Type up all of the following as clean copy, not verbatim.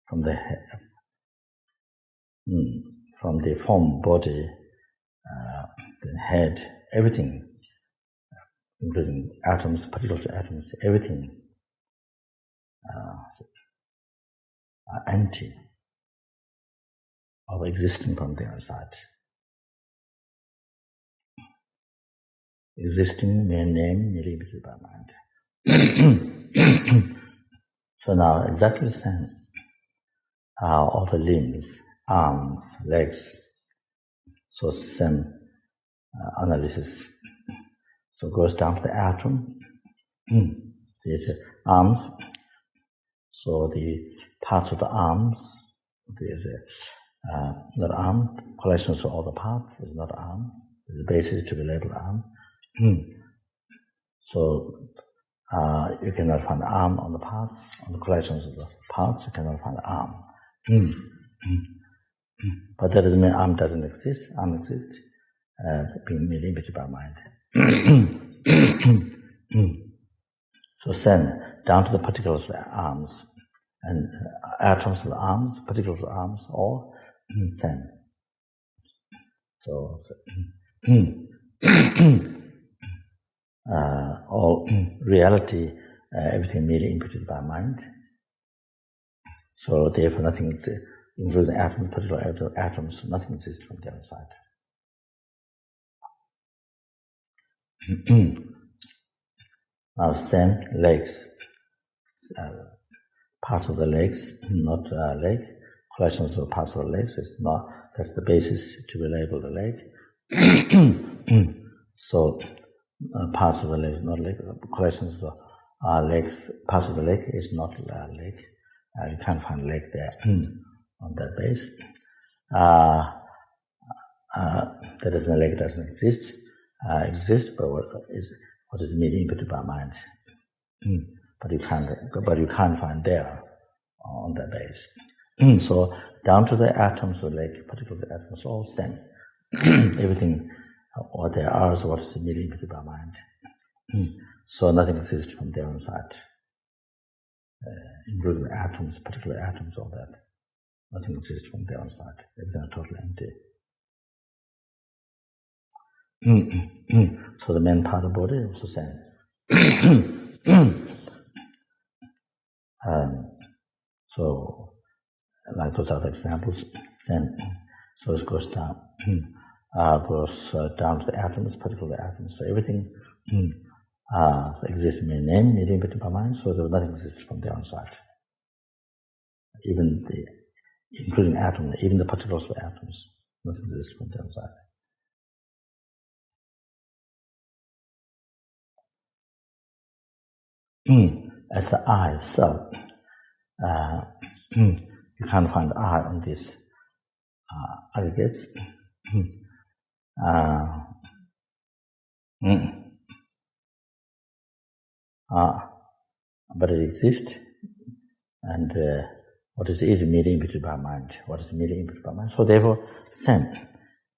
from the head, from the form, body, the head, everything, including atoms, particles of atoms, everything are empty of existing from the outside. Existing mere name, merely limited by mind. So now, exactly the same. All the limbs, arms, legs. So same analysis. So it goes down to the atom. There's arms. So the parts of the arms, there's not arm. Collections of all the parts is not arm. The basis to be labeled arm. So you cannot find arm on the parts, on the collections of the parts. You cannot find arm. But that doesn't mean arm doesn't exist. Arm exists, being merely limited by mind. So send down to the particulars of the arms and atoms of the arms, particulars of the arms, all send. So all reality, everything merely imputed by mind. So therefore nothing exists, including atoms, particular atoms, nothing exists from the outside. Now same legs, parts of the legs, not leg, collections of parts of the legs, is not, that's the basis to be labeled a leg. So parts of the leg, not leg, collections of legs, parts of the leg is not leg. You can't find leg there on that base. That doesn't mean leg doesn't exist. But what is merely imputed by mind. But you can't find there on that base. So down to the atoms of the leg, particularly the atoms, all same. Everything what there are is what is merely imputed by mind. So nothing exists from their own side. Including the atoms, particular atoms, all that. Nothing exists from their own side. Everything is totally empty. So the main part of the body is the same. So, like those other examples, same. So it goes down, down to the atoms, particular atoms. So everything exists in name, merely imputed by mind. So nothing exists from the outside. Even including atoms, even the particles of atoms, nothing exists from the outside. As the eye itself, you can't find the eye on these aggregates. But it exists, and what is merely imputed by mind. What is merely imputed by mind? So therefore, same.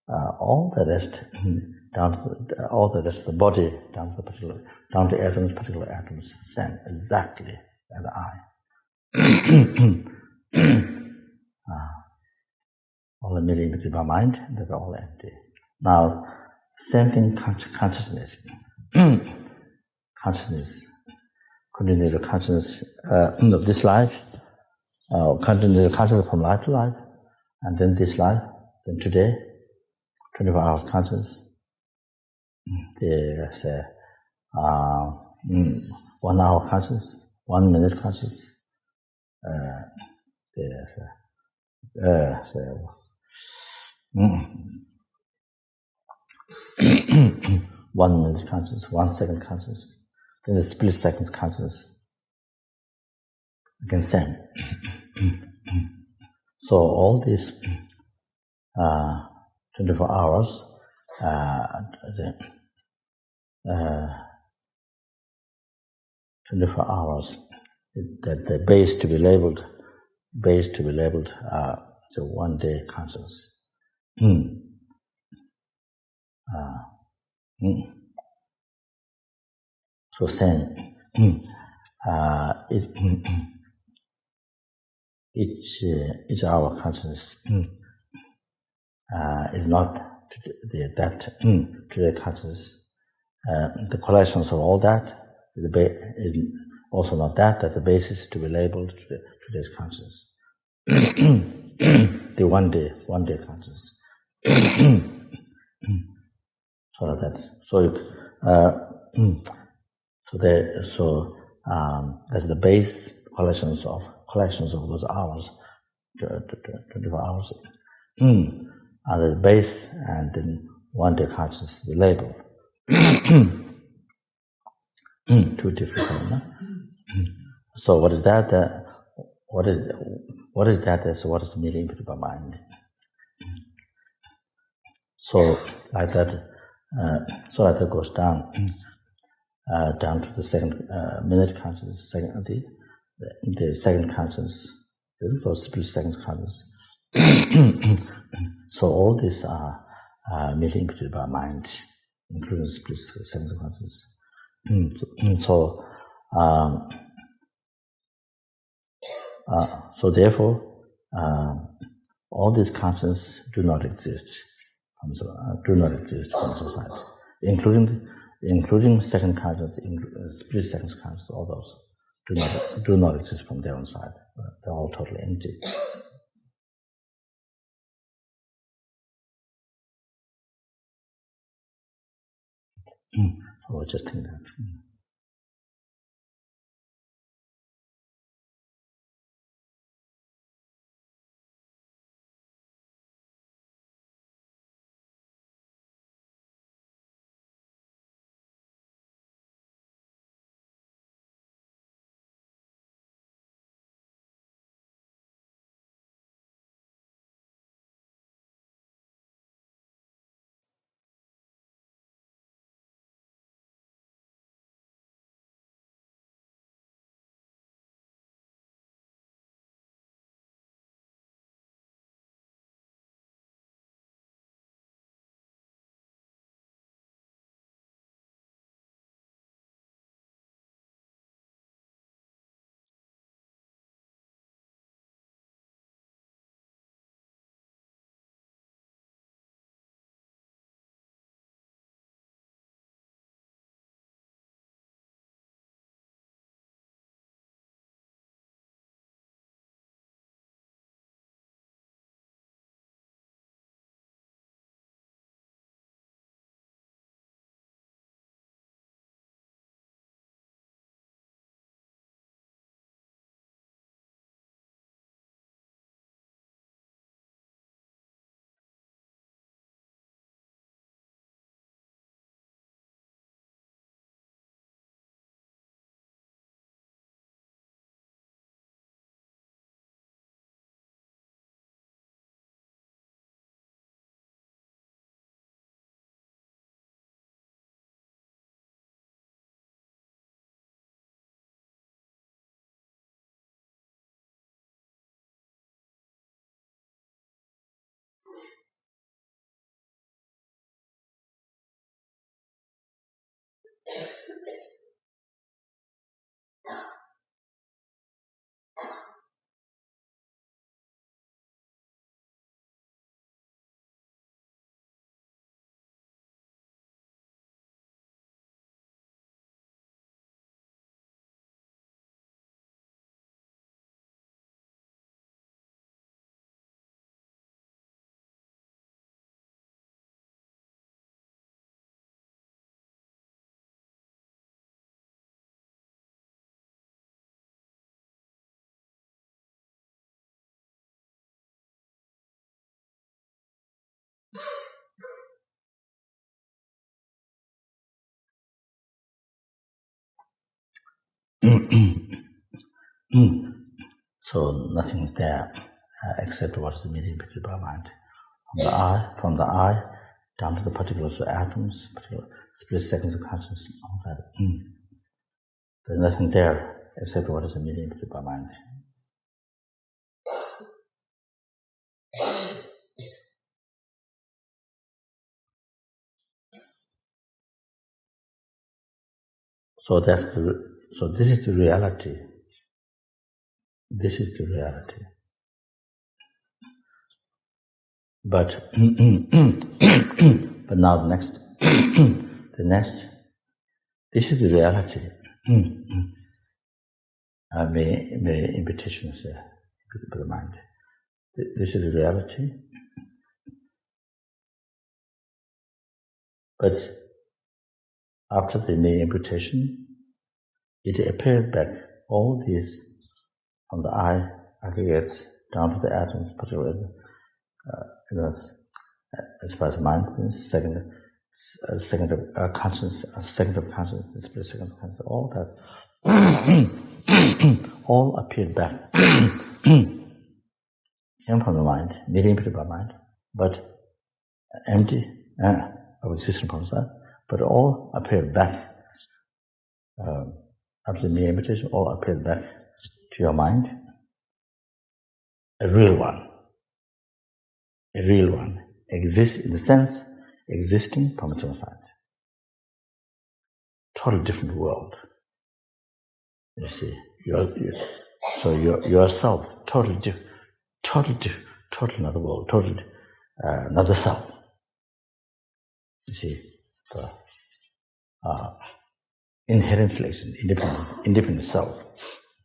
All the rest, all the rest of the body, down to atoms, particular atoms, same, exactly as the eye. All are merely imputed by mind, they're all empty. Now, same thing, consciousness. Consciousness, continue the consciousness of this life, continue the consciousness from life to life, and then this life, then today, 24 hours consciousness. There's 1 hour consciousness, 1 minute consciousness. There's 1 minute consciousness, 1 second consciousness, then the split seconds consciousness. Again, same. So all these 24 hours, 24 hours, the base to be labeled, so 1 day consciousness. So same. each hour consciousness is not that today consciousness. The collections of all that is also not that. That's the basis to be labeled today's consciousness. The one day consciousness. That's the base collections of those hours, 24 hours. And the base and then one day consciousness be labeled. Two different things. So what is that? What is that? So what is the meaning by mind? So like that. So like that goes down to the second minute consciousness, the second consciousness, the split second consciousness. So all these are meeting by mind, including split second consciousness. So therefore, all these consciousness do not exist from society, including second consciousness, split second consciousness. All those do not exist from their own side. They're all totally empty. So we're just think that. So nothing is there except what is immediately perceived by mind. From the eye down to the particular atoms, particular split seconds of consciousness, all that. There's nothing there except what is immediately perceived by mind. So this is the reality. This is the reality. But but now the next, this is the reality. May invitation say, to the mind. This is the reality. But after the may invitation, it appeared back all these from the eye aggregates down to the atoms, particularly as far as mindfulness, second of consciousness, second of consciousness, split second of consciousness, all that, all appeared back, came from the mind, mediated by mind, but empty of existence from inside, but all appeared back. After the mere invitation, all appeared back to your mind. A real one exists in the sense existing from its own side. Totally different world. You see, yourself, totally different, totally another world, totally another self. You see, the inherently independent self.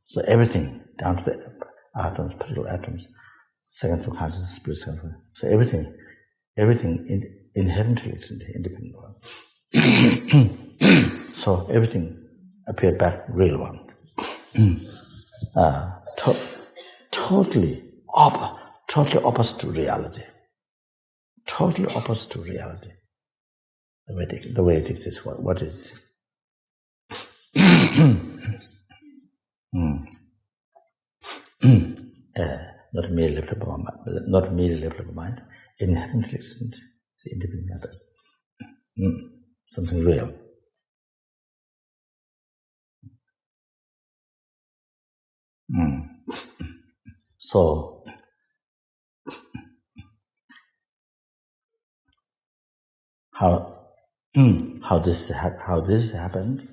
So everything down to the atoms, particular atoms, seconds of consciousness, split seconds. So everything inherently is in the independent one. So everything appeared back real one. Totally opposite to reality. Totally opposite to reality. The way it exists, what is. Not merely left of mind, inherently independent matter. Something real. So how this happened?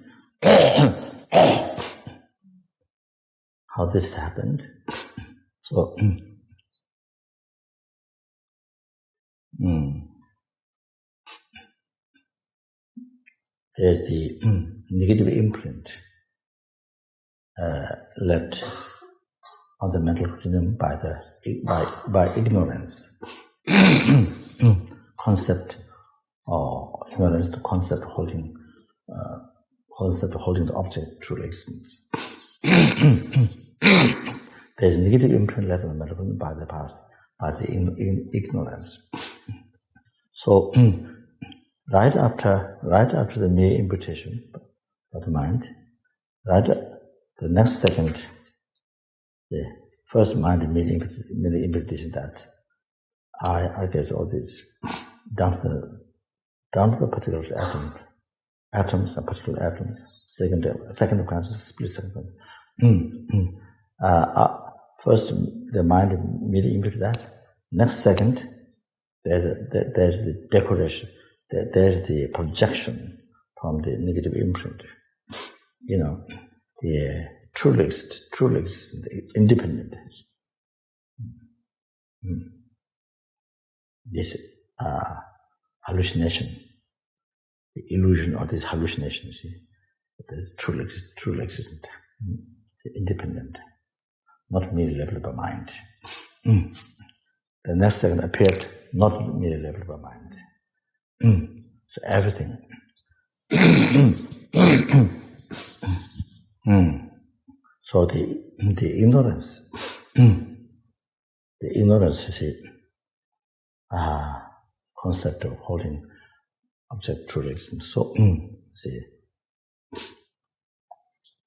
How this happened? So there's the negative imprint left on the mental continuum by ignorance. Concept or ignorance to concept holding the object truly existence. There's negative imprint left on the mental continuum by the past, by the ignorance. So right after the mere invitation of the mind, the next second, the first mind immediately invitation that I guess all this down to the particular atoms and particular atoms, second of consciousness, split second. First, the mind immediately invited that. Next second, there's the decoration. There's the projection from the negative imprint. The truly independent. This hallucination, the illusion of this hallucination, you see, the truly existent, independent, not merely leveled by mind. The next second appeared not merely leveled by mind. So everything. So the ignorance, you see, concept of holding object truly existence. So, see,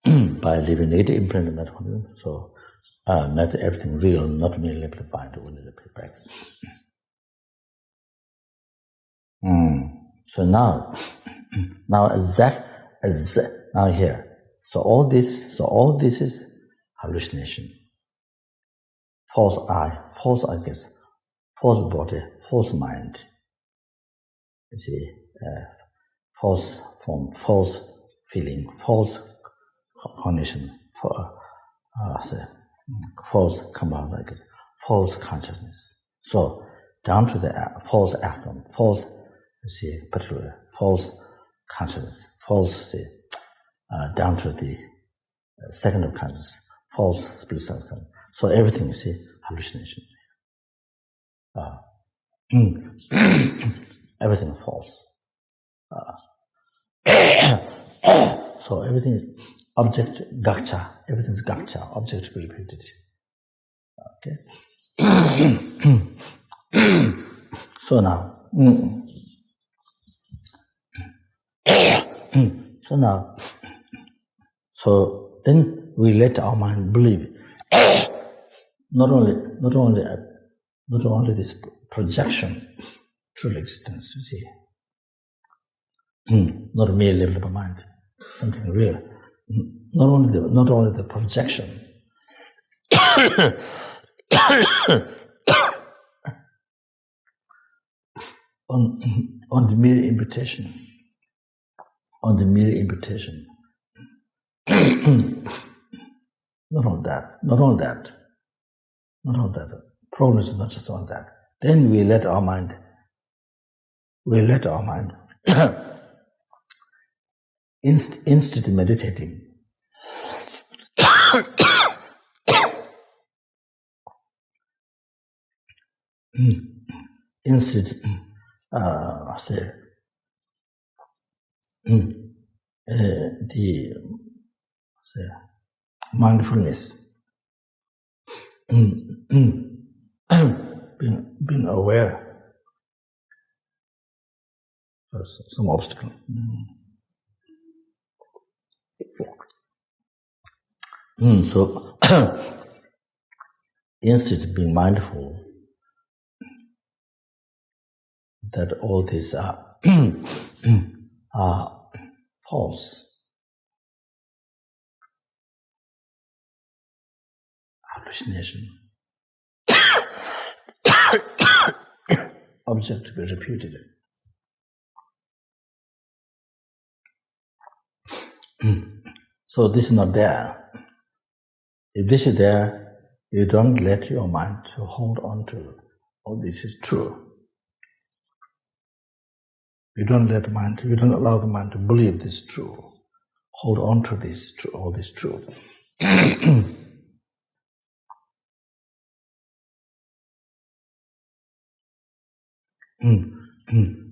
by leaving negative imprint in that one, so make everything real, not merely leveled by mind, only leveled back. So now now here. So all this is hallucination. False eye, false ideas, false body, false mind. You see, false form, false feeling, false cognition, false compound, false consciousness. So down to the false atom, false, you see, particular false consciousness, false, down to the second of consciousness, false split sense. So everything, you see, hallucination. Everything false. So everything is object gakcha. Everything is gakcha, object repeated. Okay. So now, so then we let our mind believe. Not only this projection, true existence. You see, not mere level of mind, something real. Not only the projection. on the mere invitation. On the mere invitation. Not on that. Problem is not just on that. Then we let our mind instead meditating. Instead, mindfulness, being aware of some obstacle. So, instead of being mindful that all these are false, hallucination, object to be repeated. So this is not there. If this is there, you don't let your mind to hold on to, oh, this is true. You don't allow the mind to believe this is true. Hold on to this, all this truth.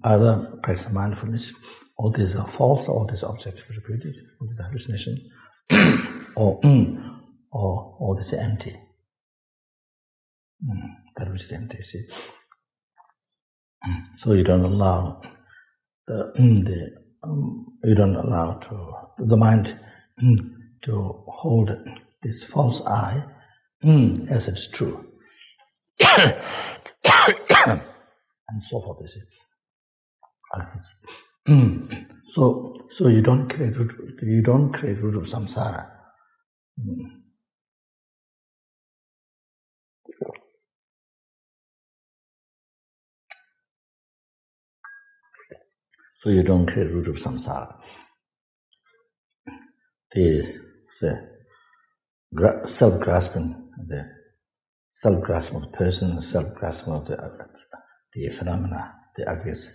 Either practice mindfulness, all these are false, all these objects repeated, all these hallucination, or all this empty. That which is empty, see. So you don't allow the mind to hold this false I as it's true. And so forth, you see. So you don't create root of samsara. So you don't create root of samsara. The self-grasping, the self-grasping of the person, self-grasping of the phenomena, the aggregates.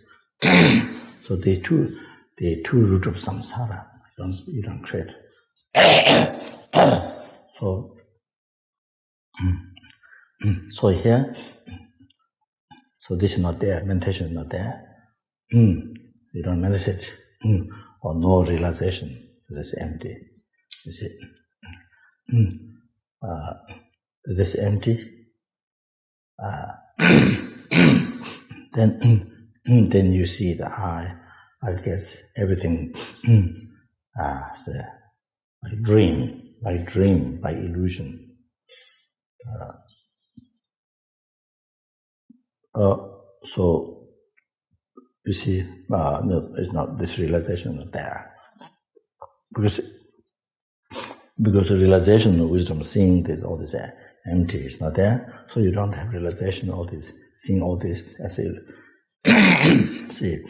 So the two root of samsara, you don't create. So here, so this is not there, meditation is not there. You don't meditate, or no realization, this empty. You see, this empty. Then you see the I guess everything like dream, by illusion. So you see, no, it's not this realization not there, because the realization of wisdom, seeing this all this empty is not there. So you don't have realization of all this, seeing all this as a see,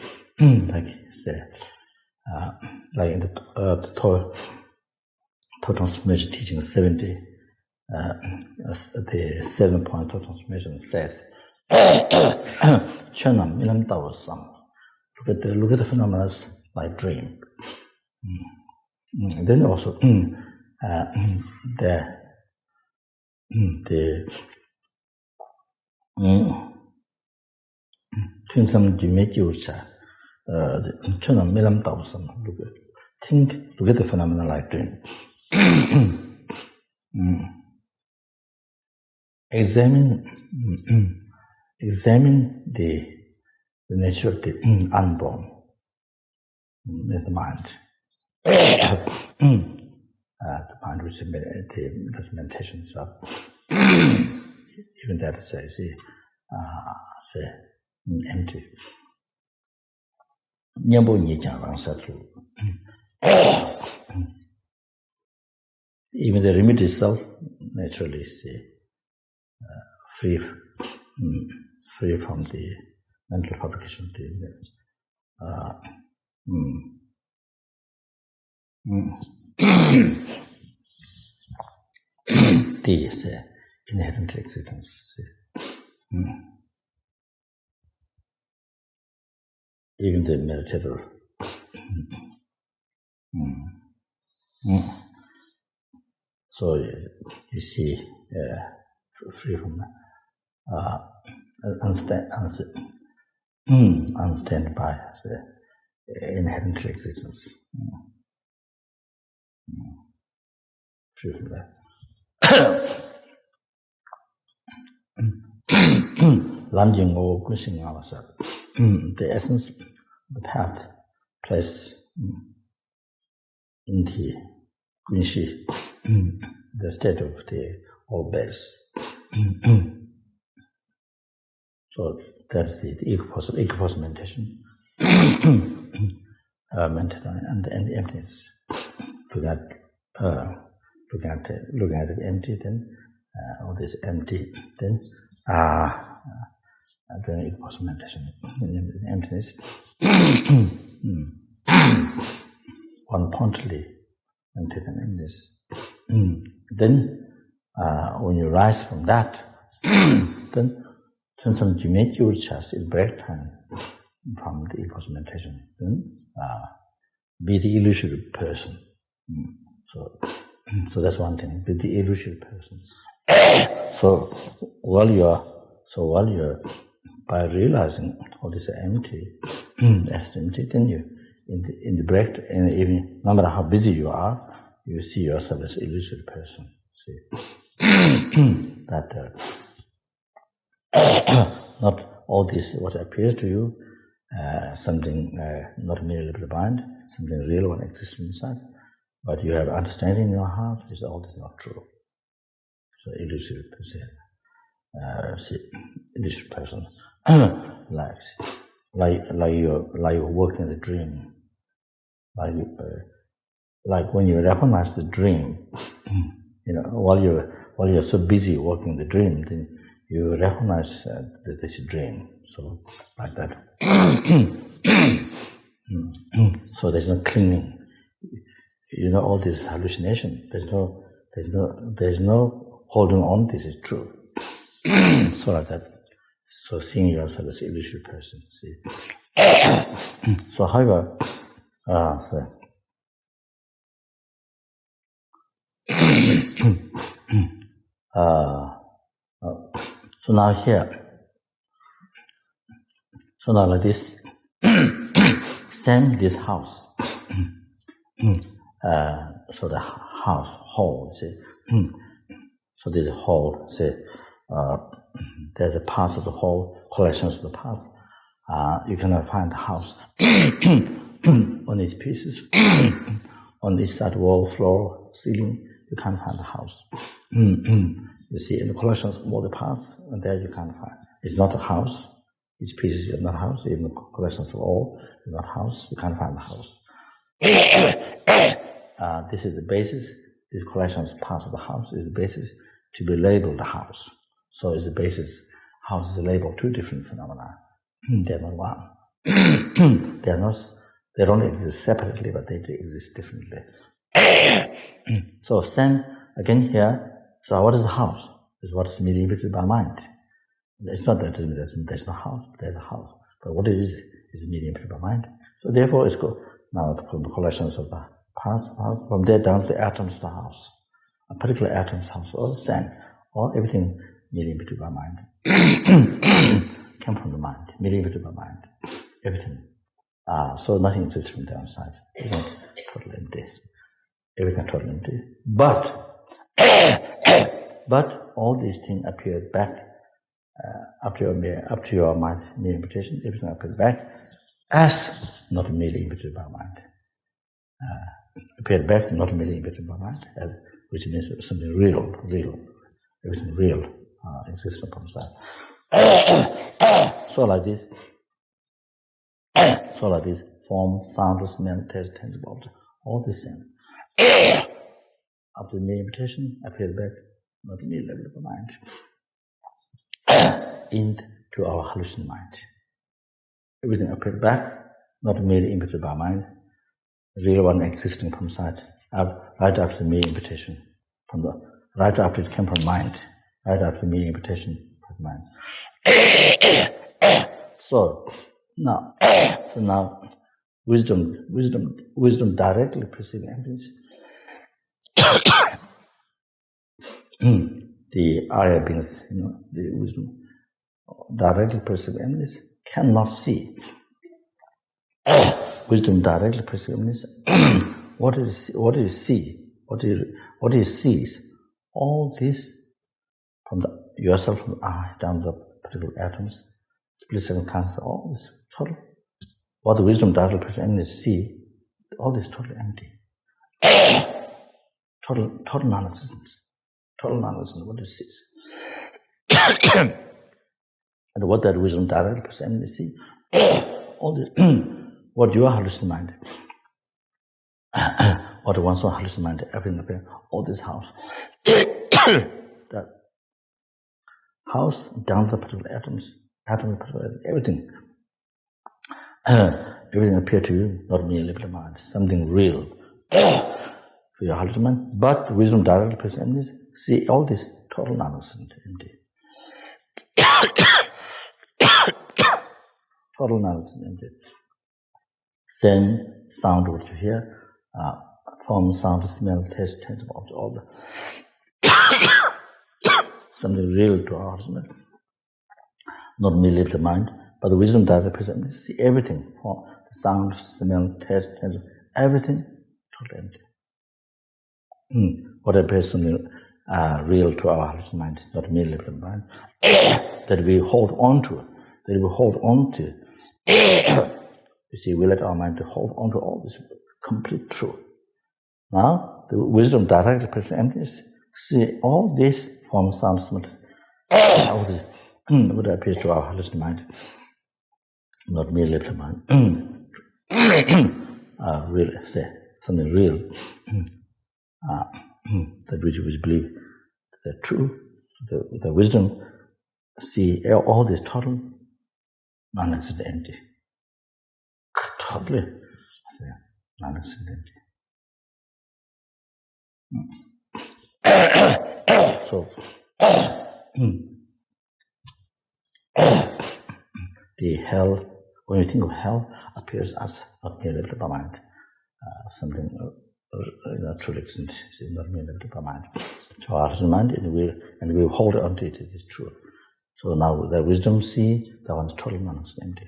like in the total transformation teaching 70, the 7-point total transformation says, Chanam Milam Tawasam. Look at the phenomena like dream. Then also the Tinsam Dimekyucha, Chanam Milam Tawasam. Look at the phenomena like dream. Examine the nature of the unborn with the mind. The mind which does meditation. So even that is empty. Even the remedy itself naturally is free from the mental fabrication. The inherent existence. Even the meditator. So you see, free from unstand by the inherent existence. Free from that. Lunging or pushing ourselves. The essence of the path placed in the Kunshi, the state of the all base. So that's the equipos meditation. Meditation and the emptiness. Looking at it empty, then all this empty, then doing equipos meditation in emptiness. One pointedly meditate on emptiness. Then when you rise from that, then some Jimekyu in break time from the equipos meditation. Then be the illusory person. So that's one thing. Be the illusory person. So while you're by realizing all this empty, as empty, then you in the break in the evening, no matter how busy you are, you see yourself as illusory person. See that not all this what appears to you, something not merely the mind, something real one exists inside. But you have understanding in your heart is all this not true. So illusory person, illusory person, like you're working the dream, like when you recognize the dream, while you're so busy working the dream, then you recognize that this is a dream. So like that. So there's no clinging. All this hallucination. There's no holding on. This is true. So like that. So seeing yourself as an illusory person. See. So however, so now here. So now like this. Same this house. So the house, hall, see. So this hall, see, there's a parts of the hall, collections of the parts. You cannot find the house on its pieces. On this side, wall, floor, ceiling, you can't find the house. You see, in the collections of all the parts, and there you can't find. It's not a house. Its pieces is not a house. Even the collections of all, it's not a house. You can't find the house. This is the basis. This collection of parts of the house is the basis to be labeled the house. So it's the basis. House is labeled two different phenomena. They're not one. They don't exist separately, but they do exist differently. So then again here. So what is the house? Is what is mediated by mind. It's not that there's no house, there's a house. But what it is medium by mind. So therefore it's go now from the collections of the parts, from there down to the atoms of the house. A particular atom's house, or sand, or everything millimeter by mind. Come from the mind, millimeter by mind. Everything. So nothing exists from the outside. Everything totally empty. Everything totally empty. But all these things appear back up to your mind, mere imitation. Everything appears back as not merely imitated by mind. Appeared back, not merely imitated by mind, which means something real. Everything real exists upon the side. So like this, form, sound, smell, taste, tangible object, all these things. After the mere imitation, appeared back, not merely imitated by mind, into our hallucination mind. Everything appeared back, not merely imitated by mind, the real one existing from sight, right after the mere imitation, right after it came from mind, right after the mere imitation from mind. So now, wisdom directly perceiving emptiness. The Arya beings, the wisdom directly perceiving emptiness cannot see. Wisdom directly perceiving emptiness. What do you see? What do you see is all this from yourself, from the eye down to the particular atoms, split second concept, all this total. What the wisdom directly perceiving emptiness see, all this totally empty. Total non-existence. Total non-existence. What it sees. And what that wisdom directly perceiving emptiness see, all this. What your hallucination mind, what one's own hallucination mind, everything appears, all this house, that house down to the particular atoms, everything appears to you, not merely the mind, something real for your hallucination mind, but the wisdom directly presents, see all this total non-existent, empty. Total non-existent, empty. Same sound what you hear, form, sound, smell, taste, tangible object, all the something real to our heart, not merely the mind, but the wisdom that presents, see everything, form, sound, smell, taste, tangible, everything totally empty. What appears something real to our heart mind, not merely the mind, that we hold on to, You see, we let our mind to hold on to all this complete truth. Now, the wisdom directly presents emptiness. See, all this form, sound, smell, all this what appears to our hallucination mind, not merely the mind. Real, say something real, that which we believe the truth, the wisdom. See, all this total non-existent empty. Totally non-existent. So, the hell, when you think of hell, appears as not merely by mind, something truly exists, not merely by mind. So our mind, and we hold on to it. It is true. So now the wisdom see that one is totally non-existent.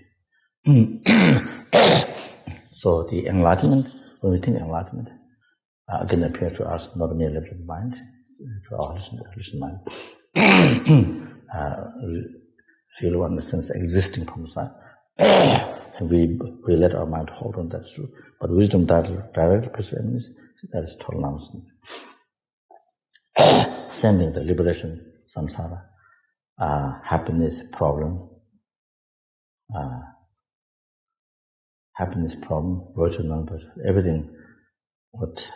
So the enlightenment, when we think enlightenment, again appears to us not merely by mind, to our hallucination mind. Real one, in the sense existing from the side, and we let our mind hold on, that's true. But wisdom directly perceives that is total nonsense. Sending the liberation, samsara, happiness problem, virtue, non-virtue, everything. What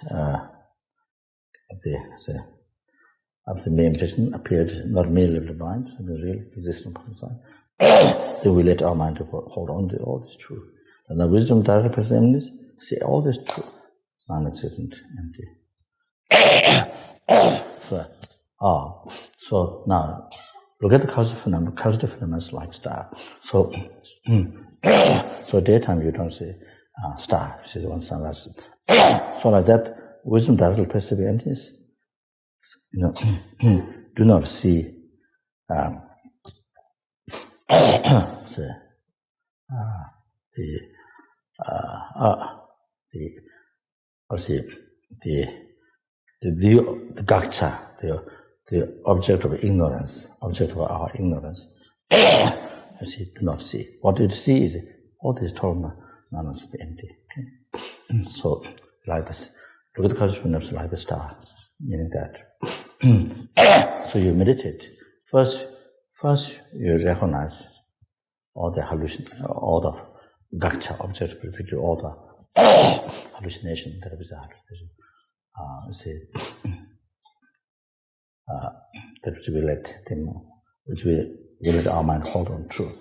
after the meditation appeared not merely the mind, the real existence from the side. Then we let our mind to hold on to all this truth. And the wisdom directly presents, see all this truth, non-existent, empty. So now look at the causative phenomena is like star. So, so daytime you don't see star, you see the one sunrise. So like that, wisdom directly perceiving emptiness, do not see the view, the gacha, the object of ignorance, object of our ignorance. You see, do not see. What you see is all this total non is empty. Okay? So, like this, look at the cosmos like the star, meaning that. So you meditate. First you recognize all the all the gacha, object of picture, all the hallucination, that is the hallucination. That which we let them, which we let our mind hold on true.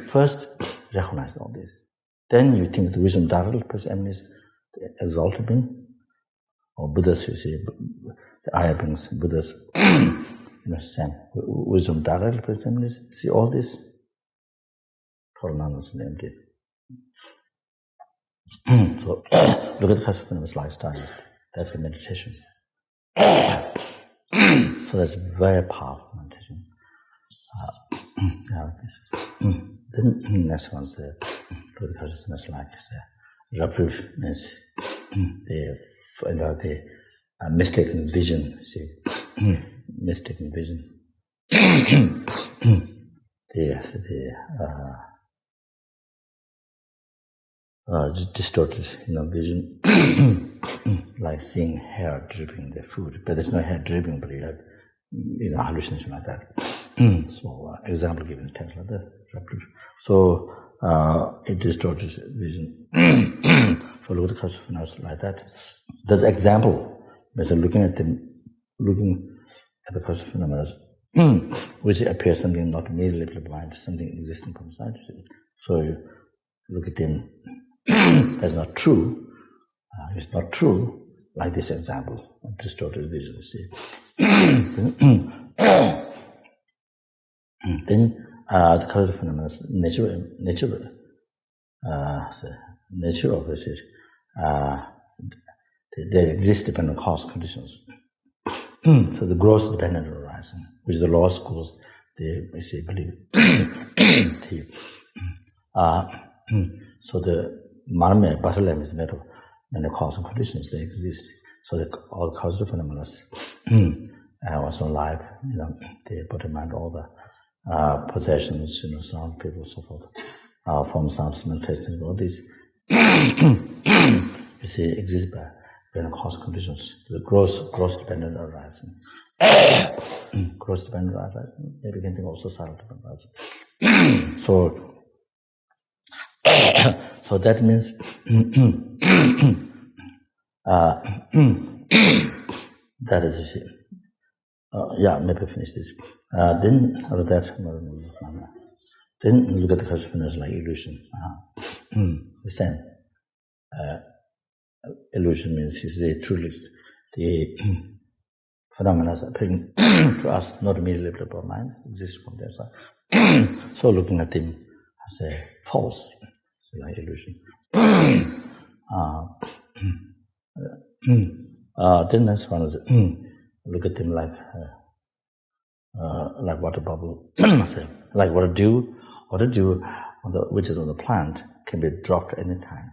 First, recognize all this. Then you think the wisdom directly presents emptiness, the exalted being, or Buddhas, you see, the higher beings, Buddhas, same. Wisdom directly presents emptiness. See all this? Total nonsense and empty. So, look at the first phenomenon lifestyle. That's the meditation. So that's very powerful meditation. Then next one's the consciousness like the reprieve means the mistaken vision. See, mistaken vision. Distorted, vision, like seeing hair dripping the food, but there's no hair dripping, but you have, hallucination like that. So, example given in text like that. So, it distorts vision. So, look at the consciousness like that. That's example. Means looking at the conscious phenomena, which appears something not immediately blind, something existing from side. So, you look at them. That's not true. It's not true, like this example of distorted vision. See, then the causative phenomena, nature of it is they exist dependent on cause conditions. So the gross dependent arising, which the law schools they believe. So the marme, butterlam is made of many cause and conditions, they exist. So all the causative phenomena also life, they put in mind all the possessions, sound, people, so forth, form, sound, smell, taste, all these, exist by many cause conditions. The gross dependent arising. Gross dependent arising, maybe you can think also subtle dependent arising. So that means that is maybe finish this. Then after that, then look at the consciousness like illusion. The same. Illusion means the phenomena appearing to us not immediately by mind, exist from their side. So looking at them as a false, like illusion. Then next one is look at them like water bubble, like water dew, which is on the plant can be dropped any time.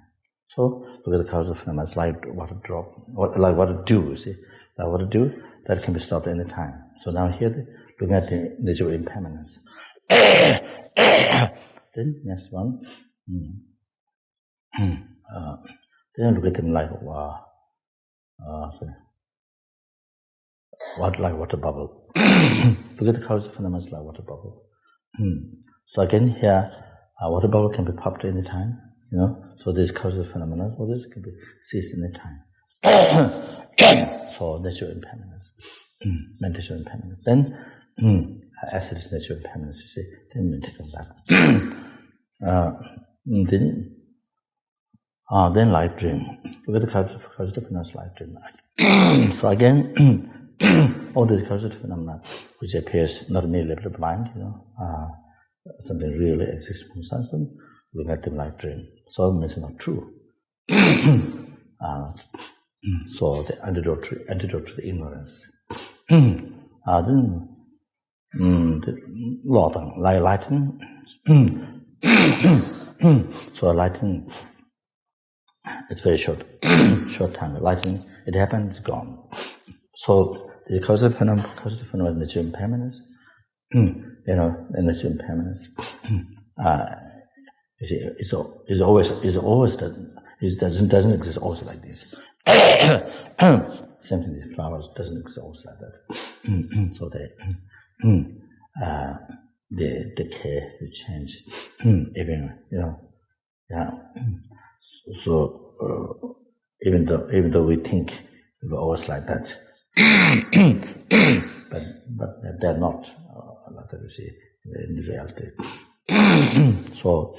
So look at the causal phenomena. It's like water drop, like water dew. See, like water dew that can be stopped any time. So now here, looking at the nature of impermanence. Then next one. Then look at them like like water bubble. Look at the causal phenomena like water bubble. So again here, water bubble can be popped any time. So this causal phenomena, or this can be ceased any time. So natural impermanence, mental impermanence. Then acid is natural impermanence. You see, then mental back. Then light dream. Look at the causative phenomena, light dream. So again, all these causative phenomena which appears not merely level of the mind, something really exists from something, we get them like dream. So it's not true. So the antidote to the ignorance. Then the Lord, like lightning. So lightning, it's very short time. Lightning, it happened, it's gone. So the causative phenomenon, nature impermanence, the nature impermanence, it doesn't exist also like this. Same thing, these flowers doesn't exist also like that. So they decay, they change, even So even though we think we're always like that, but they're not like that. You see, in reality. So.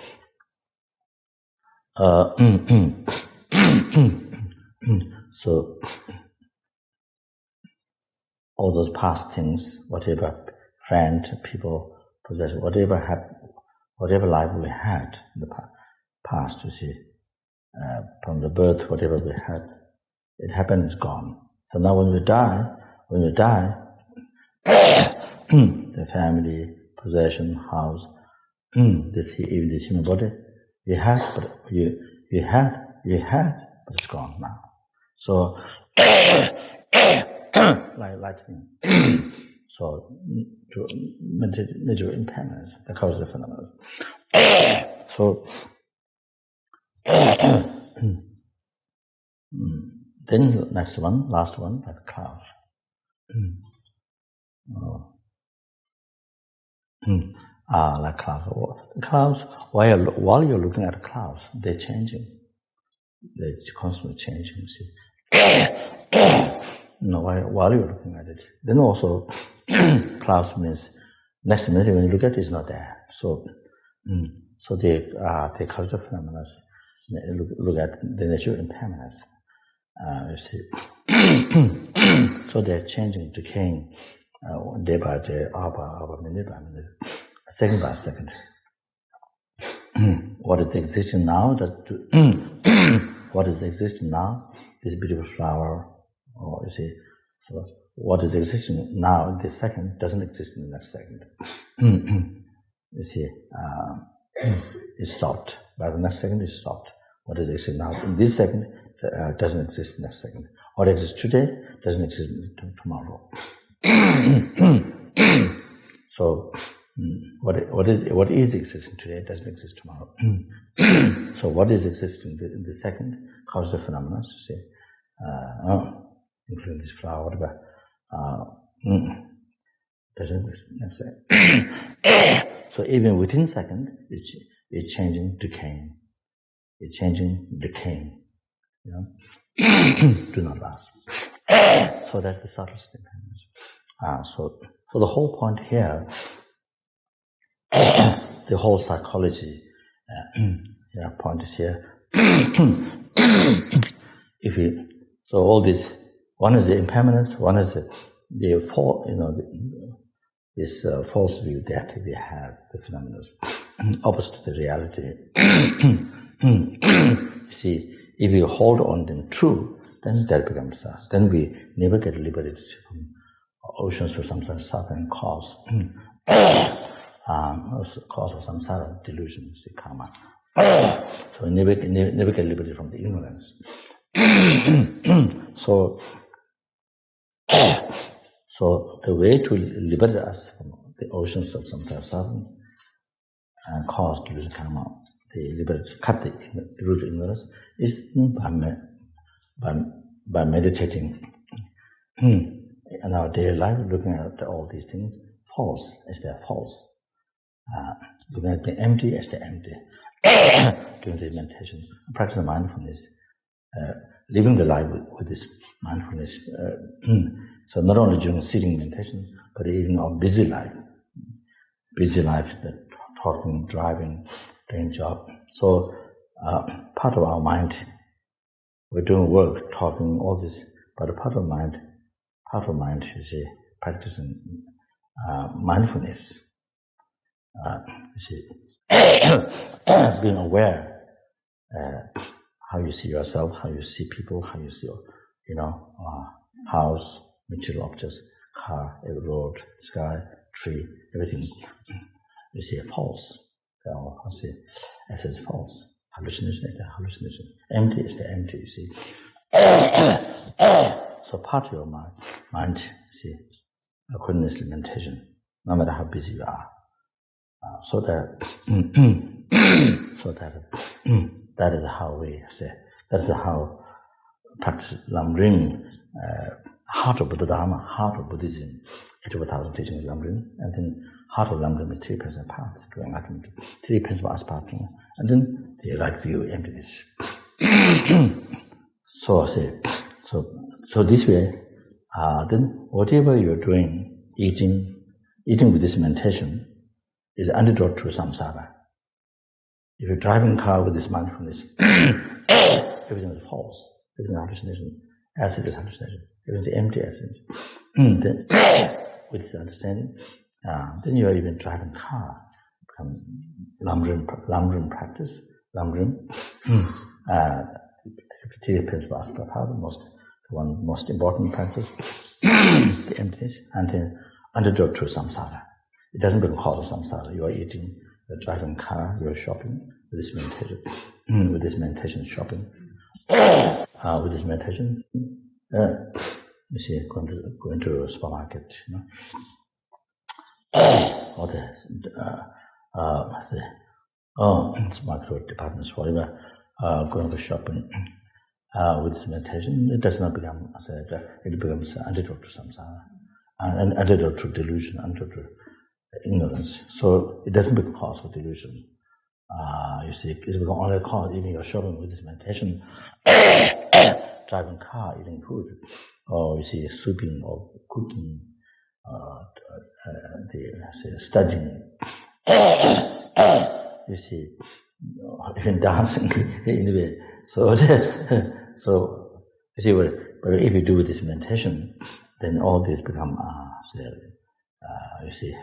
So all those past things, whatever friend, people, possession, whatever life we had in the past, you see, from the birth, whatever we had, it happened, it's gone. So now when we die, the family, possession, house, even this human body, you had, but it's gone now. So, like lightning. So, to nature impermanence, the cause of the phenomenon. So, then next one, last one, like clouds. Like clouds. Clouds, while you're looking at clouds, they're changing. They're constantly changing. See? While you're looking at it. Then also, clouds means next minute when you look at it, it's not there. So the cultural phenomena, look at the nature impermanence. You see. So they're changing, decaying, day by day, hour by hour, minute by minute, second by second. What is existing now? What is existing now? This beautiful flower, or you see. So what is existing now in this second doesn't exist in the next second. You see, it stopped. By the next second, it stopped. What is existing now in this second doesn't exist in the next second. What exists today doesn't exist tomorrow. So, what is existing today doesn't exist tomorrow. So, what is existing in the second causes the phenomena. You see, including this flower, whatever, doesn't exist in the next second. So, even within second, it's changing, decaying. It's changing, decaying. Do not last. So that's the subtlest dependence. So the whole point here, the whole psychology point is here. So all this, one is the impermanence, one is the this false view that we have the phenomena opposite to the reality. See, if you hold on them true, then that becomes us. Then we never get liberated from oceans of some sort of suffering cause of some sort of delusion, see, karma. So we never get liberated from the ignorance. So the way to liberate us from the oceans of some sort of suffering and cause delusion, karma, cut the root of ignorance is by meditating in our daily life, looking at all these things, false as they are false, looking at the empty as they're empty, doing the meditation, practicing mindfulness, living the life with this mindfulness. So not only during sitting meditation, but even our busy life, talking, driving, doing job. So part of our mind, we're doing work, talking, all this, but a part of mind, heart of mind, you see, practicing mindfulness. You see, being aware how you see yourself, how you see people, how you see, house, material objects, car, road, sky, tree, everything. You see, false. I say false. Hallucination is the hallucination. Empty is the empty, you see. So part of your mind, you see, continuously meditation, no matter how busy you are. So that that is how we say, that is how practice Lamrim, heart of Buddha Dharma, heart of Buddhism, 84,000 teachings of Lamrim, and then heart of Lamrim is 3% path to enlightenment, 3 principal aspects, and then the right view, emptiness. So this way, then whatever you're doing, eating with this meditation, is antidote to samsara. If you're driving a car with this mindfulness, everything is false, everything is hallucination, acid is hallucination, everything is empty acid. Then, with this understanding, then you are even driving a car, become Lamrim practice, Lamrim. The principal aspect of the most important practice, the emptiness, and then antidote to samsara. It doesn't become cause of samsara. You are eating, you're driving a car, you're shopping with this meditation, shopping. With this meditation, you see, going to a supermarket, or supermarket or department store, going for shopping. With this meditation, it does not become, it becomes antidote to samsara, and antidote to delusion, antidote to ignorance. So it doesn't become cause for delusion. You see, it becomes only a cause, even you're shopping with this meditation, driving car, eating food, or you see, sweeping or cooking, studying. You see, even dancing anyway. So you see, but if you do this meditation, then all this become you see,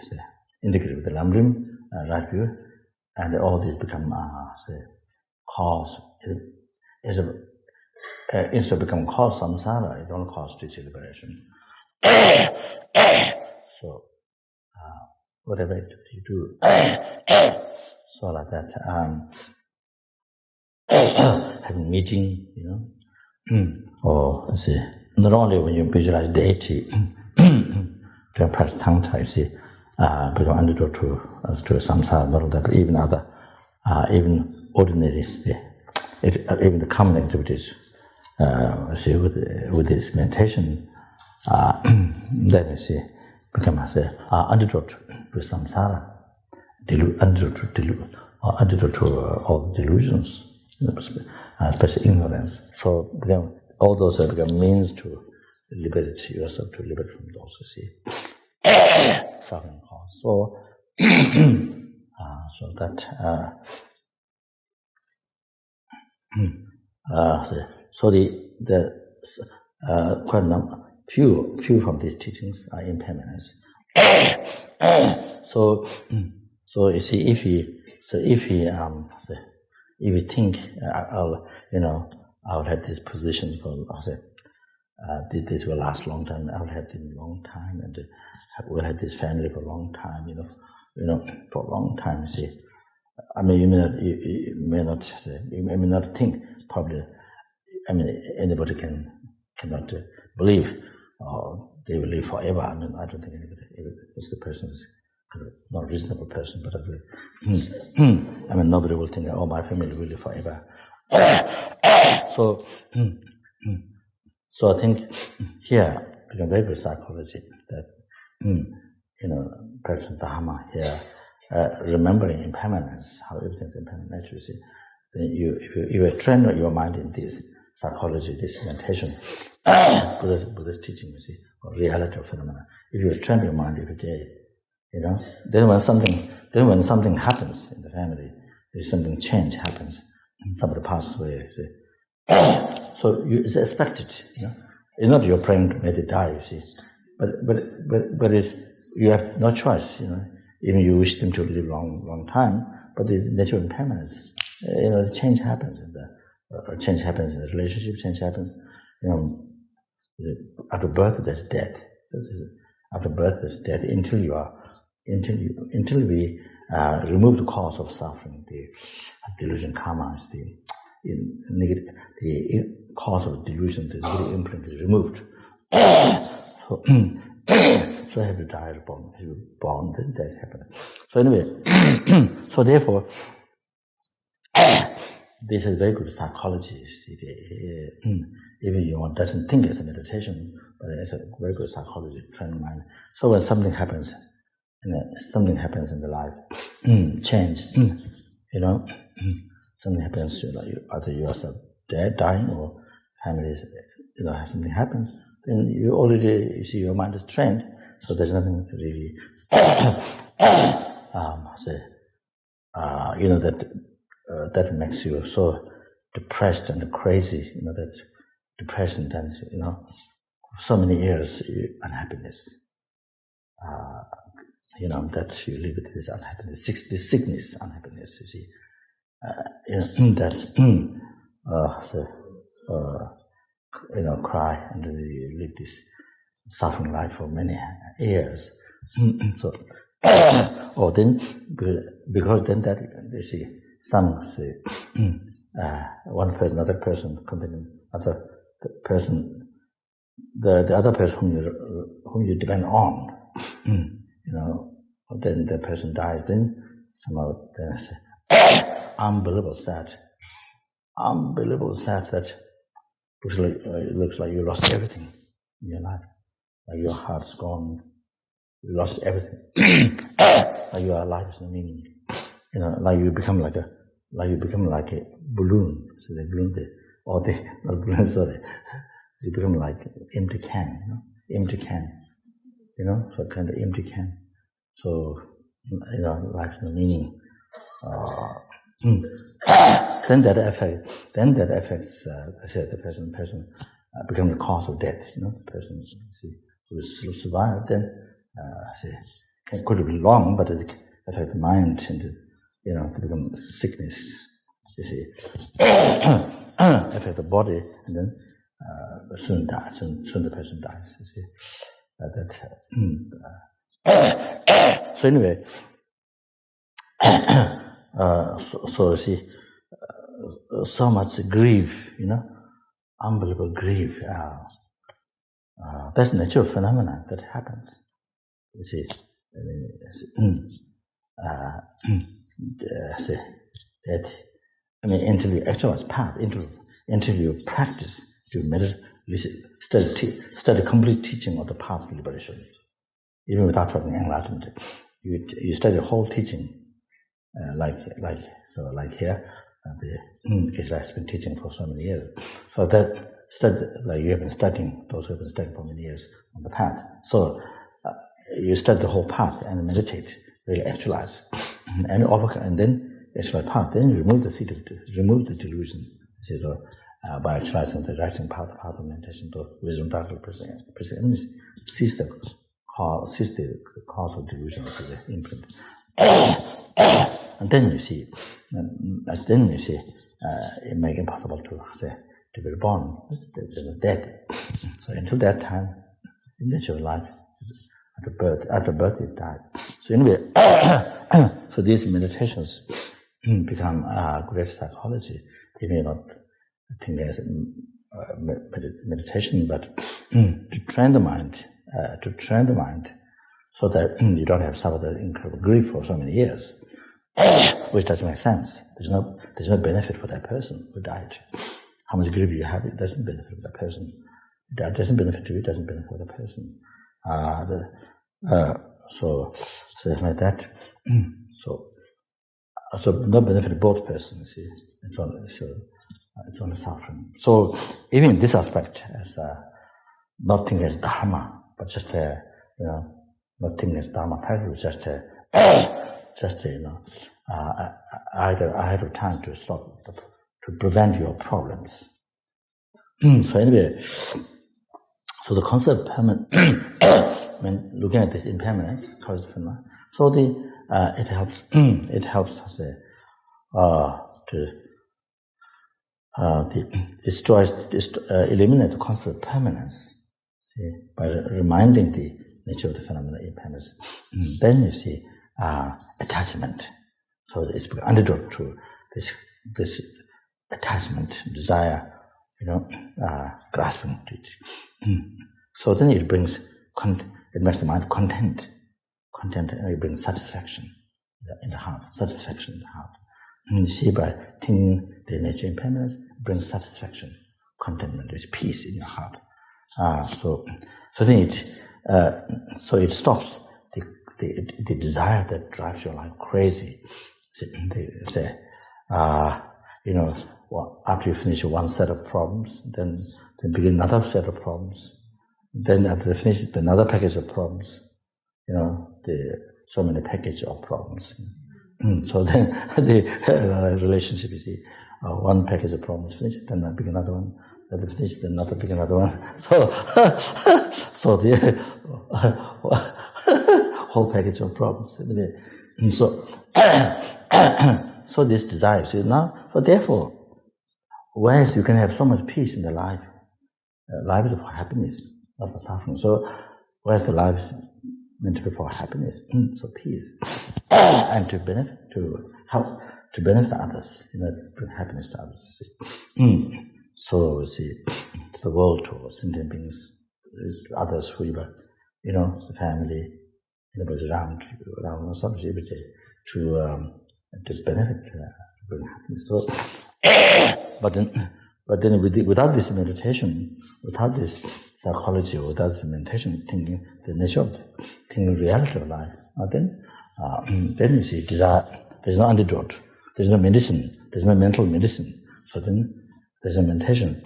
integrated with the Lamrim, right view, and all this become cause. Instead of become cause samsara, it only cause elaboration. So whatever you do, so like that. Having meeting, or let's see, not only when you visualize deity, to practice tangta, you see, become antidote to samsara, not only that, but even other, even ordinary, even the common activities, see, with this meditation, then you see, become antidote to samsara, antidote to all the delusions, especially ignorance. So all those become means to liberate yourself, to liberate from those, you see, suffering cause. So, so that, so the quite few from these teachings are impermanence. So you see, if you think, I will have this position for, this will last a long time. I will have this long time, and we'll have this family for a long time. For a long time. See, I mean, you may not think. Probably, I mean, anybody cannot believe, they will live forever. I mean, I don't think anybody. If the person is not a reasonable person, but I mean, nobody will think, oh, my family will live forever. So I think here, become very good psychology that, person Dharma here, remembering impermanence, how everything's impermanent, naturally, see, then if you train your mind in this psychology, this meditation, Buddha's teaching, you see, or reality of phenomena, if you train your mind every day, then when something happens in the family, if something change happens, somebody passes away, so it's expected, It's not you're praying to make it die, you see. But it's, you have no choice, Even you wish them to live long time, but the nature of impermanence, the change happens change happens in the relationship, change happens, after birth there's death. After birth there's death until we remove the cause of suffering, the delusion karma is the cause of delusion, the negative imprint is removed. So I have to die, born, then that happens. So anyway, so therefore, this is very good psychology. Even you doesn't think it's a meditation, but it's a very good psychology, train mind. So when something happens, something happens in the life, change, something happens, either you yourself dead, dying, or family, something happens, then you already, you see your mind is trained, so there's nothing to really say, that makes you so depressed and crazy, that depression, then, for so many years, unhappiness, that you live with this unhappiness, this sickness, unhappiness, you see, that's, cry, and you live this suffering life for many years. So, then, because then that, you see, some say, one person, another person, other person, the other person whom you depend on, then the person dies, then somehow then say, unbelievable sad that it looks like you lost everything in your life, like your heart's gone, you lost everything, like your life is no meaning, like you become like a balloon. So the balloon, not balloon, sorry, you become like empty can, so kind of empty can. So life's no meaning. Then that affects the person become the cause of death. The person who will survive, then could be long, but it affects the mind and to become sickness. You see, affect the body, and then soon die. Soon the person dies. You see, so anyway, so you see, so much grief, unbelievable grief. That's natural phenomenon that happens. You see, that until you actualize path, until you practice, you study complete teaching of the path to liberation. Even without talking enlightenment, you study the whole teaching, like here, the Israel has been teaching for so many years. So that study, like you have been studying, those who have been studying for many years on the path. So you study the whole path and meditate, really actualize, and then actualize path. Then you remove remove the delusion. So by actualizing the writing path of meditation, the wisdom, darkness, presence, cease the cause of delusion, is the imprint. And then you see, it makes it possible to be born, death. So until that time, in natural life, after birth it died. So anyway, so these meditations become great psychology. They may not think as meditation, but to train the mind, so that you don't have suffered that incredible grief for so many years, which doesn't make sense. There's no benefit for that person who died. How much grief you have, it doesn't benefit that person. That doesn't benefit you, it doesn't benefit the person. So it's like that. So no benefit both persons. See, it's only suffering. So even in this aspect, as not thinking as dharma, but just not thinking as dharma practice, just idle time to stop, to prevent your problems. So anyway, So the concept of permanent, when looking at this impermanence, so it helps us to eliminate the concept of permanence, see, by reminding the nature of the phenomena of impermanence. Then you see attachment. So it's antidote to this attachment, desire, grasping to it. So then it brings it makes the mind content, and it brings satisfaction in the heart, satisfaction in the heart. And you see, by thinking the nature of impermanence, it brings satisfaction, contentment, there's peace in your heart. So then it stops the desire that drives your life crazy. They say, after you finish one set of problems, then begin another set of problems. Then after you finish another package of problems, so many packages of problems. So then the relationship, you see, one package of problems finished, then I begin another one, then finish, then another, begin another one. So the whole package of problems. So this desire, see now, so therefore, whereas you can have so much peace in the life, life is for happiness, not for suffering. So whereas the life is meant to be for happiness, so peace, and to help to benefit others, bring happiness to others. So see, to the world, to sentient beings, to others who you are, the family, anybody around somebody every day, to benefit, to bring happiness. So, but then without this meditation, without this psychology, without this meditation, thinking the nature of thinking the reality of life, then you see desire. There's no antidote. There's no medicine. There's no mental medicine. So then there's a meditation.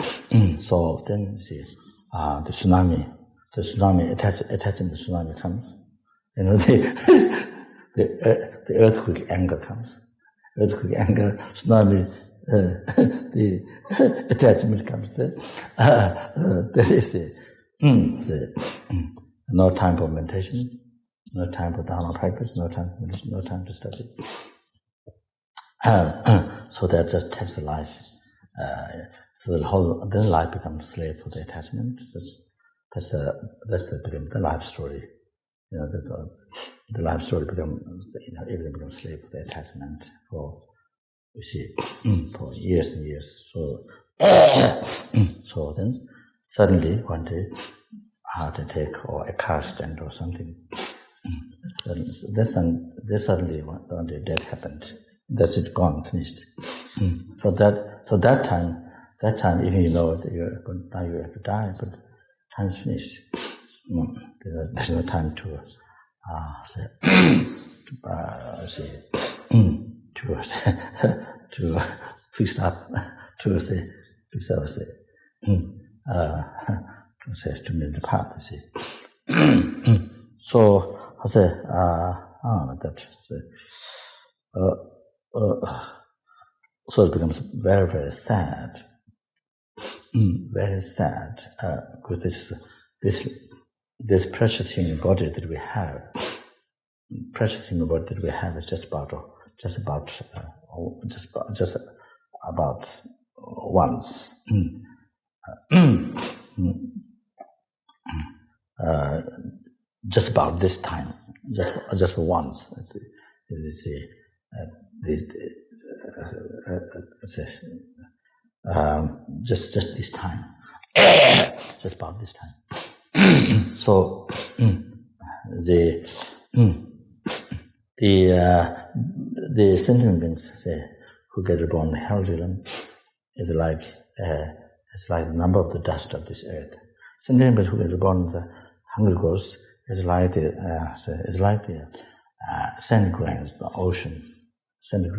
So then you see the tsunami attaching the tsunami comes. The earthquake anger comes. Earthquake anger, tsunami, the attachment comes there. That is no time for meditation, no time for Dharma practice, no time to study. So that just takes the life. So then life becomes slave for the attachment. That's the life story. The life story becomes, everything becomes slave for the attachment for years and years. So then suddenly one day, heart attack or a car accident or something. Then suddenly one day death happened. That's it, gone, finished. So that time, even that now you have to die, but time is finished. There's no time to fix up, to make the path. You see. So I say so it becomes very, very sad. Very sad, because this precious human body that we have, is just about once. Just about this time, just for once. Just this time, just about this time. So the sentient beings who get reborn in the hell realm is like the number of the dust of this earth. Sentient beings who get reborn in the hungry ghost is like the sand grains of the ocean. Sentient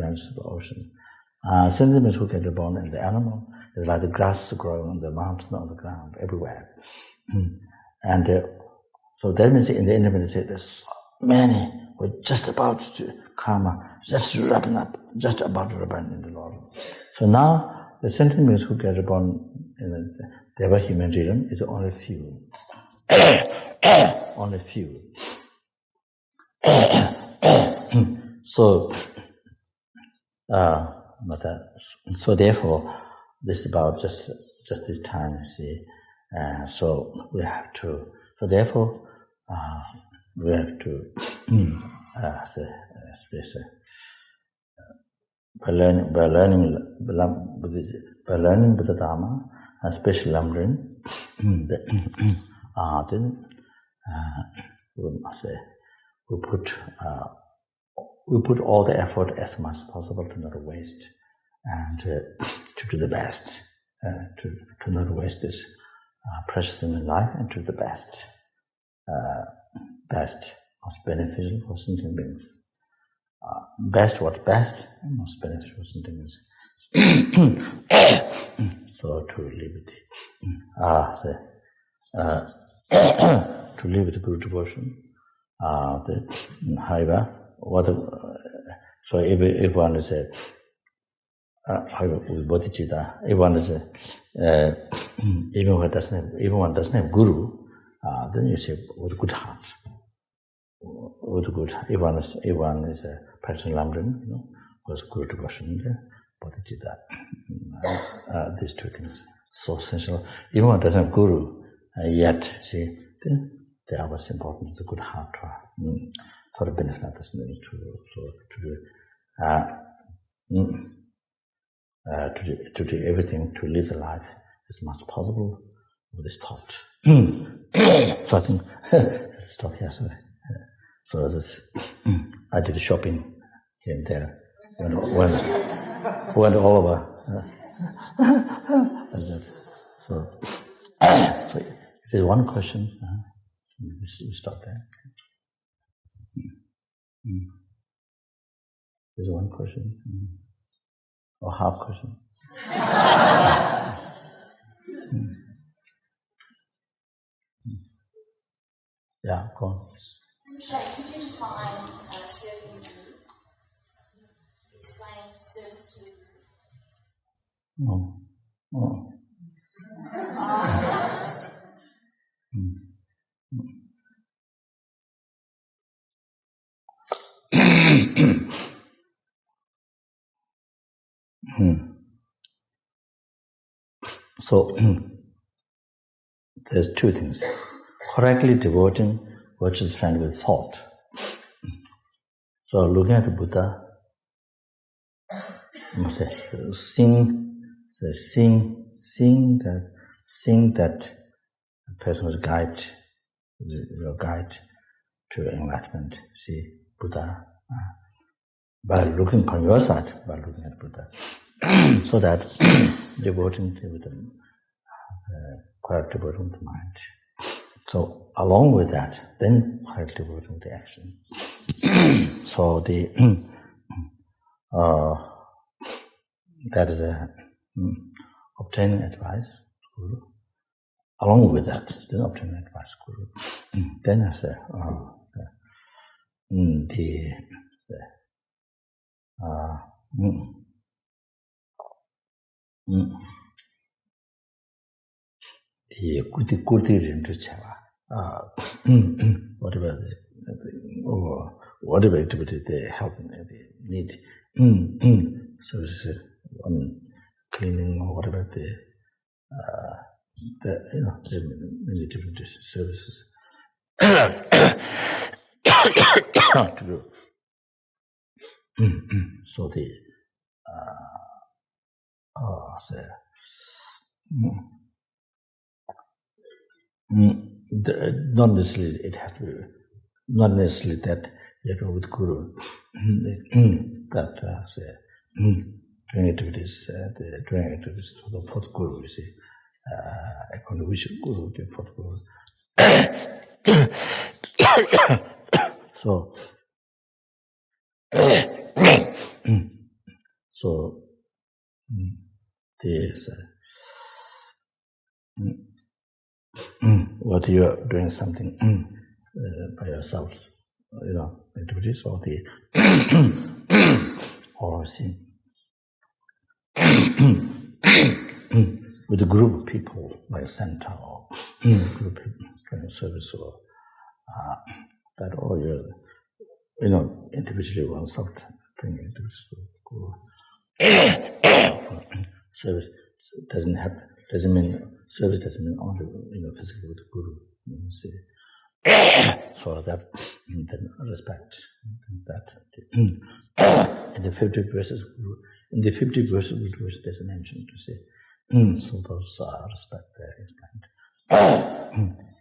beings who get reborn in the animal is like the grass growing on the mountain, on the ground, everywhere. And so that means in the intermediate state, there's so many who are just about to karma, just wrapping up, just about to reborn in the Lord. So now the sentient beings who get reborn in the Deva human realm is only few. only few. So, so therefore, this is about just this time. See, so we have to. So therefore, we have to. By learning Buddha Dharma, especially Lamrim, then we put all the effort as much as possible to not waste and to do the best, to not waste this precious human life, and to do the best, most beneficial for sentient beings. Best, most beneficial for sentient beings. So to liberty. To live with Guru devotion. However, so if one is with bodhicitta, if one is even one doesn't have Guru, then you say with good heart. With good, if one is a person Lamrim, was Guru devotion, bodhicitta. These two things so essential. Even one doesn't have Guru, yet see they are what's important. The good heart for the benefit of others, to do everything to live the life as much as possible with this thought. So I think let's stop here. So this, I did shopping here and there. Went all over. So if there's one question, we stop there. There's one question, or half question. Yeah, go on. Could you define serving the group? Explain service to the group. No. So there's two things. Correctly devoting virtuous friend with thought. So looking at the Buddha, you must say, seeing that a person was your guide to enlightenment. See Buddha by looking upon your side, by looking at Buddha, so that devoting to them, correct devoting to mind. So along with that, then correct devoting to action. So the that is obtaining advice, Guru. Along with that, then obtaining advice, Guru. Then I say the Kurti Rinpoche, whatever activity they help, they need. So it's cleaning or whatever the many different services to do. So the not necessarily it has to be, not necessarily that you have to go with Guru. That doing activities for the Guru, you see. According to which Guru, for the Guru. So this what you are doing something by yourself, activities or the or see. with a group of people, like a center or group of people training service or that all individually oneself training individual service doesn't mean service doesn't mean only physically with the guru. So that respect that in the 50 verses there's a mention to say so those respect there explained.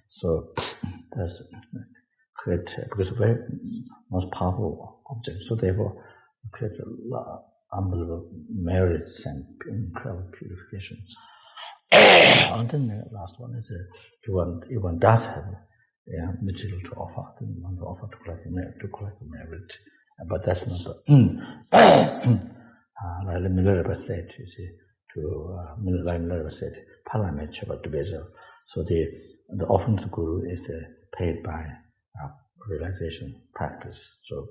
So that's create because very most powerful object. So therefore create unbelievable merits and incredible purification. And then the last one is if one does have material to offer, then one to offer to collect merit. But that's not like Minerva said, you see, like Minerva said, Parliament to Bezel. So the offering to the Guru is paid by realization practice. So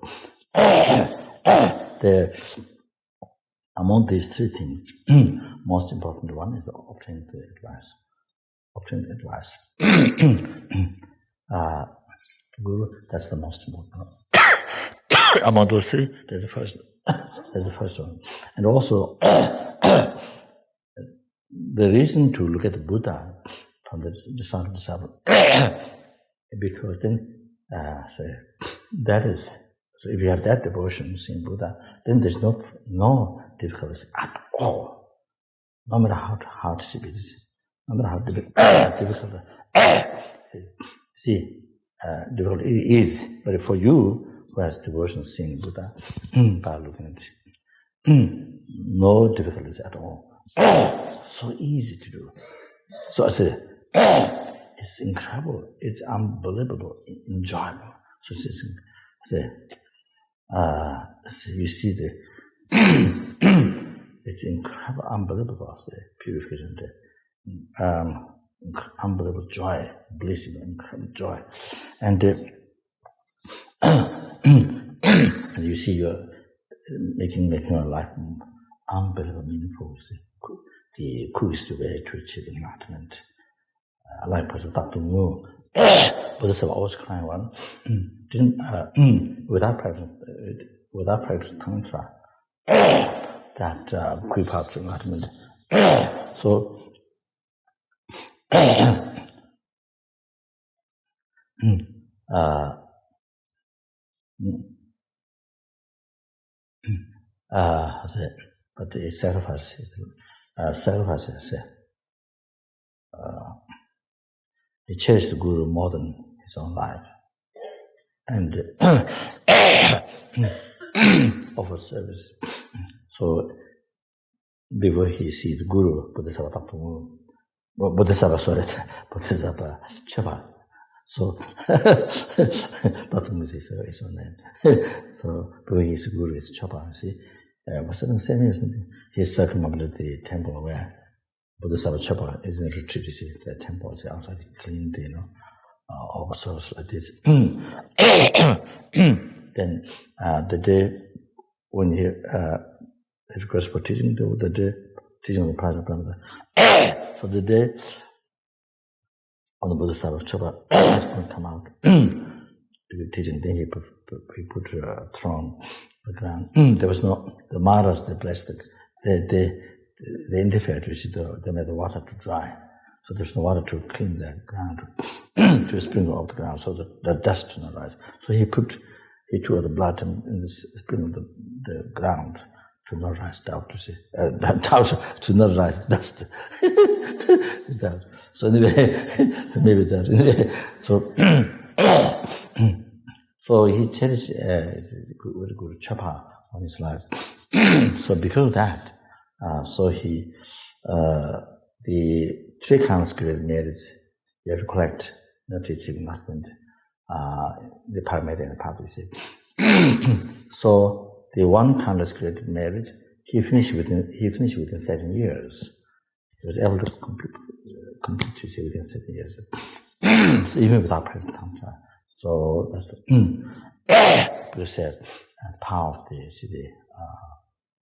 among these three things, most important one is obtaining the advice. Obtaining advice. The Guru, that's the most important. Among those three, there's the first one. And also, the reason to look at the Buddha from the disciple, because then, that is, so if you have that devotion in Buddha, then there's no difficulties at all. No matter how hard it is, no matter how difficult. See, difficult it is, but for you who has devotion seeing Buddha, by looking at it, no difficulties at all. So easy to do. So I say, it's incredible, it's unbelievable, enjoyable. So you see it's incredible, unbelievable, purification, unbelievable joy, bliss, incredible joy. And and you see you're making your life unbelievable meaningful. The quickest way to achieve enlightenment. Like Dr. Mu, Buddhists have always claimed one, without practicing tantra, that quick path to enlightenment. So, but the sacrifice he cherished the Guru more than his own life, and offered service. So before he sees the Guru, Bodhisattva Chepa. So Dr. Mu is his own name. So before he sees the Guru, is Chepa. See, was it the same year? He circumambulated the temple where Bodhisattva Chepa is in a retreat. You see, the temple is outside, cleaned, all sorts like this. Then the day when he requests for teaching, the day teaching the present Brahmana. So the day when the Bodhisattva Chepa is going to come out to give teaching, then he put a throne on the ground. There was no, the Maharaj, they blessed it. They interfered, you see, they made the water to dry. So there's no water to clean the ground, to sprinkle off the ground, so the dust should not rise. So he took the blood in the sprinkle the ground to not rise down, to see, to not rise dust. So anyway, maybe that. Anyway, so he cherished Guru Chepa on his life. So because of that, so he, the three kinds of great merits you have to collect, not to achieve enlightenment, the paramedic and the public. So the one kind of great merit, he finished within 7 years. He was able to complete within 7 years, so even without practicing tantra. So that's the power of the city.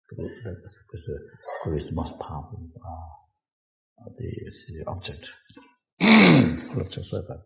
Because the Guru is the most powerful the object. Object Zopa.